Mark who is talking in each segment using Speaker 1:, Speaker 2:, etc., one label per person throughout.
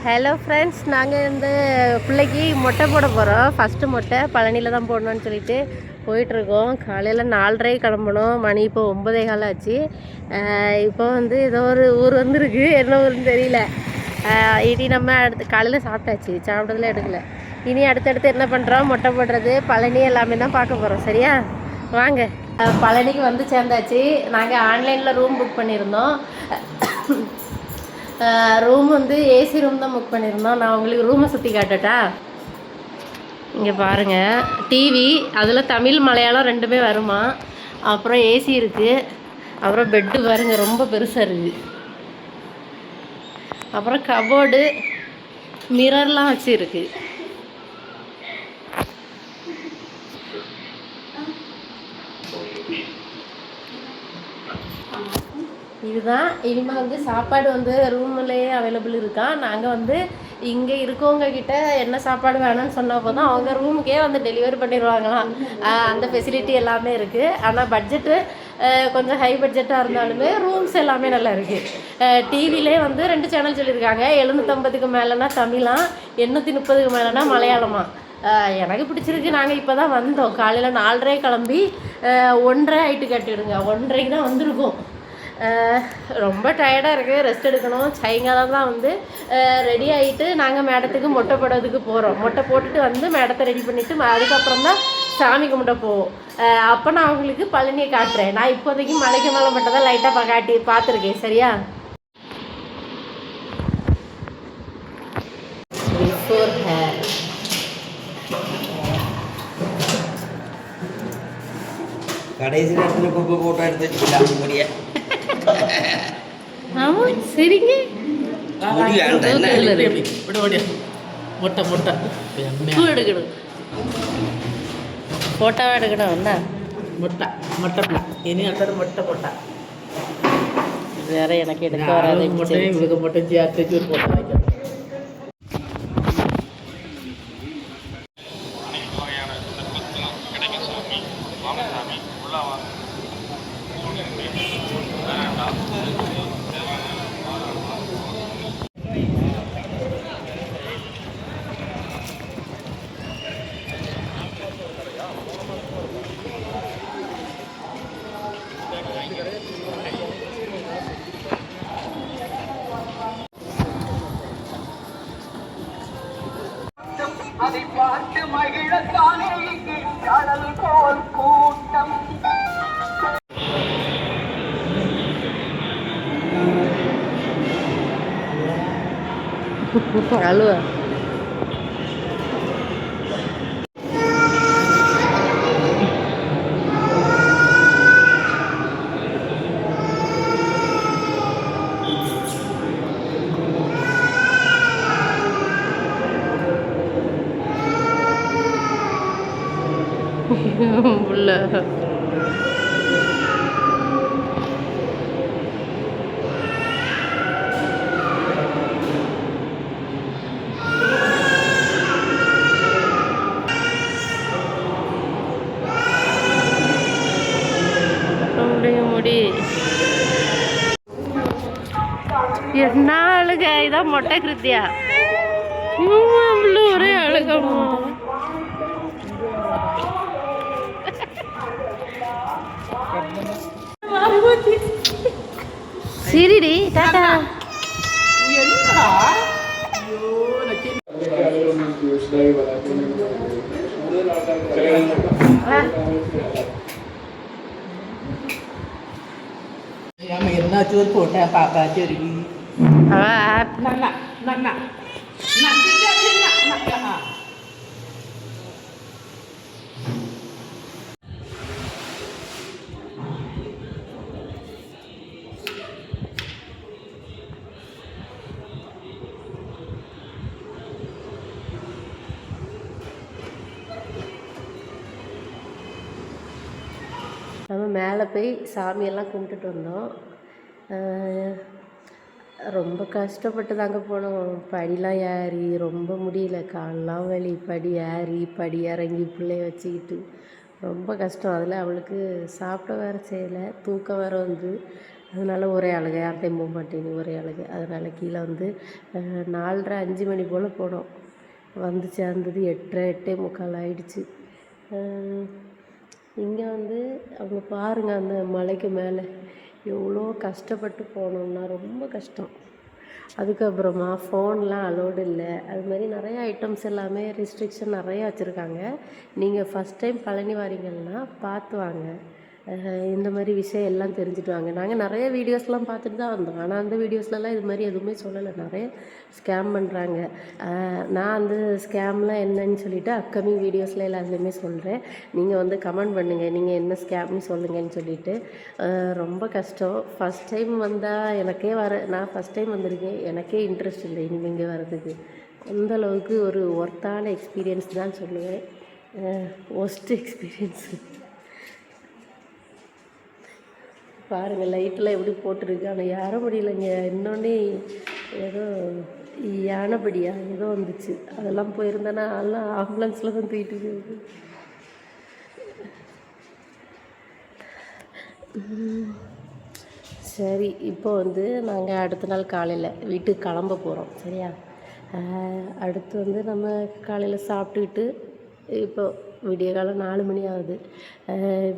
Speaker 1: Hello friends, நாங்கள் இந்த பிள்ளைக்கு மொட்டை போட போகிறோம். ஃபஸ்ட்டு மொட்டை பழனியில் தான் போடணும்னு சொல்லிட்டு போயிட்டுருக்கோம். காலையில் 4:30 கிளம்பணும். மணி இப்போ 9:15 ஆச்சு. இப்போ வந்து ஏதோ ஒரு ஊர் வந்துருக்கு, என்ன ஊருன்னு தெரியல. இனி நம்ம அடுத்து காலையில் சாப்பிட்டாச்சு, சாப்பிட்டதில் எடுக்கல. இனி அடுத்தடுத்து என்ன பண்ணுறோம், மொட்டை போடுறது, பழனி எல்லாமே தான் பார்க்க போகிறோம். சரியா, வாங்க. பழனிக்கு வந்து சேர்ந்தாச்சு. நாங்கள் ஆன்லைனில் ரூம் புக் பண்ணியிருந்தோம். ரூம் வந்து ஏசி ரூம் தான் புக் பண்ணியிருந்தோம். நான் உங்களுக்கு ரூமை சுற்றி காட்டட்டா? இங்கே பாருங்கள், டிவி, அதில் தமிழ் மலையாளம் ரெண்டுமே வருமா. அப்புறம் ஏசி இருக்குது. அப்புறம் பெட்டு பாருங்கள், ரொம்ப பெருசாக இருக்குது. அப்புறம் கபோர்டு, மிரர்லாம் வச்சு இருக்குது. இதுதான். இனிமேல் வந்து சாப்பாடு வந்து ரூம்லேயே அவைலபிள் இருக்கா. நாங்கள் வந்து இங்கே இருக்கவங்க கிட்ட என்ன சாப்பாடு வேணும்னு சொன்ன போதும் அவங்க ரூமுக்கே வந்து டெலிவரி பண்ணிடுவாங்களாம். அந்த ஃபெசிலிட்டி எல்லாமே இருக்குது. ஆனால் பட்ஜெட்டு கொஞ்சம் ஹை பட்ஜெட்டாக இருந்தாலுமே ரூம்ஸ் எல்லாமே நல்லா இருக்குது. டிவிலே வந்து 2 சேனல் சொல்லியிருக்காங்க. 750க்கு மேலேனா தமிழாம், 830க்கு மேலேனா மலையாளமா. எனக்கு பிடிச்சிருக்கு. நாங்கள் இப்போ தான் வந்தோம். காலையில் 4:30 கிளம்பி 1:30 ஆகிட்டு கட்டிடுங்க. 1:30க்கு தான் வந்திருக்கோம். ரொம்ப டயர்டாக இருக்குது, ரெஸ்ட் எடுக்கணும். சாயங்காலம் தான் வந்து ரெடி ஆகிட்டு நாங்கள் மேடத்துக்கு மொட்டை போடுறதுக்கு போகிறோம். மொட்டை போட்டுட்டு வந்து மேடத்தை ரெடி பண்ணிவிட்டு அதுக்கப்புறம் தான் சாமி கும்பிட போவோம். அப்போ நான் அவங்களுக்கு பழனியை காட்டுறேன். நான் இப்போதைக்கு மலைக்கு மேலே மட்டும் தான் லைட்டாக பார்த்துருக்கேன். சரியா, பிஃபோர் ஹேர்
Speaker 2: கடைசி நேரத்தில் குப்பை போட்டோ எடுத்து வச்சுக்கலாம். முடிய
Speaker 1: ஆமாம், சரிங்க.
Speaker 3: மொட்டை மொட்டை
Speaker 1: பூ எடுக்கணும், ஃபோட்டோவாக எடுக்கணும். என்ன
Speaker 3: மொட்டை மொட்டை இனி அடுத்தது மொட்டை போட்டா
Speaker 1: வேற எனக்கு எடுக்க வராது.
Speaker 3: மொட்டையும் இவளுக்கு மொட்டை சேர்த்து ஒரு போட்டோ வைக்கணும்.
Speaker 4: அதை பார்த்து மகிழத்தானே இங்கு கடல் போல் கூட்டம்.
Speaker 1: அழுவா உள்ள முடி என்ன அழுக. இதான் மொட்டை கிருத்தியா? ஒரே அழுகமா. சரிடி, டாடா.
Speaker 3: என்னாச்சு ஒரு போட்டேன் பாப்பா சரி
Speaker 1: நம்ம மேலே போய் சாமியெல்லாம் கும்பிட்டுட்டு வந்தோம். ரொம்ப கஷ்டப்பட்டு தாங்க போனோம். படிலாம் ஏறி ரொம்ப முடியல, காலெலாம் வலி. படி ஏறி படி இறங்கி பிள்ளைய வச்சுக்கிட்டு ரொம்ப கஷ்டம். அதில் அவளுக்கு சாப்பிட வேறு செய்யலை, தூக்கம் வேறு வந்து அதனால் ஒரே அழுகை, யார்கிட்டையும் போக மாட்டேன், ஒரே அழுகை. அதனால் கீழே வந்து 4:30 5 மணி போல் போனோம். வந்து சேர்ந்தது 8:30 8:45 ஆயிடுச்சு. இங்கே வந்து அவங்க பாருங்கள், அந்த மலைக்கு மேலே எவ்வளோ கஷ்டப்பட்டு போனோம்னா ரொம்ப கஷ்டம். அதுக்கப்புறமா ஃபோன்லாம் அலோடு இல்லை. அது மாதிரி நிறைய ஐட்டம்ஸ் எல்லாமே ரெஸ்ட்ரிக்ஷன் நிறையா வச்சுருக்காங்க. நீங்கள் ஃபஸ்ட் டைம் பழனி வாரீங்கன்னா பார்த்து வாங்க. இந்த மாதிரி விஷயம் எல்லாம் தெரிஞ்சுட்டு வாங்க. நாங்கள் நிறைய வீடியோஸ்லாம் பார்த்துட்டு தான் வந்தோம். ஆனால் அந்த வீடியோஸ்லலாம் இது மாதிரி எதுவுமே சொல்லலை. நிறைய ஸ்கேம் பண்ணுறாங்க. நான் அந்த ஸ்கேம்லாம் என்னன்னு சொல்லிவிட்டு அப்கமிங் வீடியோஸில் எல்லாத்துலேயுமே சொல்கிறேன். நீங்கள் வந்து கமெண்ட் பண்ணுங்கள், நீங்கள் என்ன ஸ்கேம்னு சொல்லுங்கன்னு சொல்லிவிட்டு. ரொம்ப கஷ்டம். ஃபஸ்ட் டைம் வந்தால் எனக்கே நான் ஃபஸ்ட் டைம் வந்திருக்கேன். எனக்கே இன்ட்ரெஸ்ட் இல்லை இனிமேல் இங்கே வர்றதுக்கு. அந்தளவுக்கு ஒரு ஒர்த்தான எக்ஸ்பீரியன்ஸ் தான் சொல்லுவேன். Worst experience. பாருங்கள், லைட்டெல்லாம் எப்படி போட்டிருக்கு. ஆனால் ஏற முடியலைங்க. இன்னொன்று ஏதோ யானைப்படியா ஏதோ வந்துச்சு. அதெல்லாம் போயிருந்தேன்னா எல்லாம் ஆம்புலன்ஸில் தான் தூக்கிட்டு போகுது. சரி, இப்போ வந்து நாங்கள் அடுத்த நாள் காலையில் வீட்டுக்கு கிளம்ப போகிறோம். சரியா? அடுத்து வந்து நம்ம காலையில் சாப்பிட்டுக்கிட்டு இப்போ விடிய காலம் 4 மணி ஆகுது.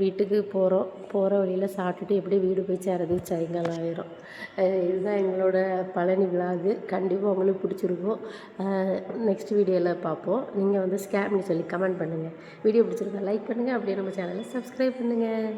Speaker 1: வீட்டுக்கு போகிறோம். போகிற வழியில் சாப்பிட்டுட்டு எப்படி வீடு போய் சேரதுக்கு சாயங்காலம் ஆயிரும். இதுதான் எங்களோட பழனி விலாகு. கண்டிப்பாக உங்களுக்கு பிடிச்சிருக்கும். நெக்ஸ்ட் வீடியோவில் பார்ப்போம். நீங்கள் வந்து ஸ்கேம்னு சொல்லி கமெண்ட் பண்ணுங்கள். வீடியோ பிடிச்சிருந்தா லைக் பண்ணுங்கள். அப்படியே நம்ம சேனலை சப்ஸ்கிரைப் பண்ணுங்கள்.